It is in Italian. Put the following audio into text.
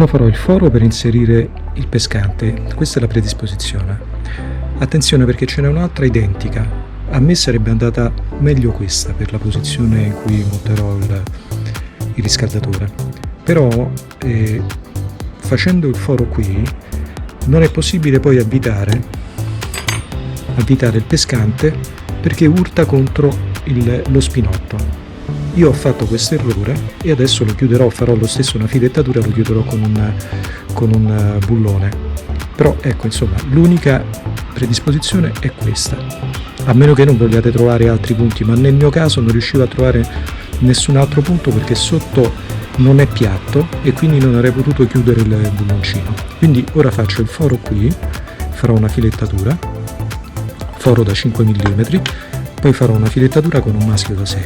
Ora farò il foro per inserire il pescante, questa è la predisposizione. Attenzione perché ce n'è un'altra identica, a me sarebbe andata meglio questa per la posizione in cui monterò il riscaldatore, però facendo il foro qui non è possibile poi avvitare il pescante perché urta contro lo spinotto. Io ho fatto questo errore e adesso lo chiuderò, farò lo stesso una filettatura, lo chiuderò con un bullone. Però ecco, insomma, l'unica predisposizione è questa, a meno che non vogliate trovare altri punti, ma nel mio caso non riuscivo a trovare nessun altro punto perché sotto non è piatto e quindi non avrei potuto chiudere il bulloncino. Quindi ora faccio il foro qui, farò una filettatura, foro da 5 mm, poi farò una filettatura con un maschio da 6.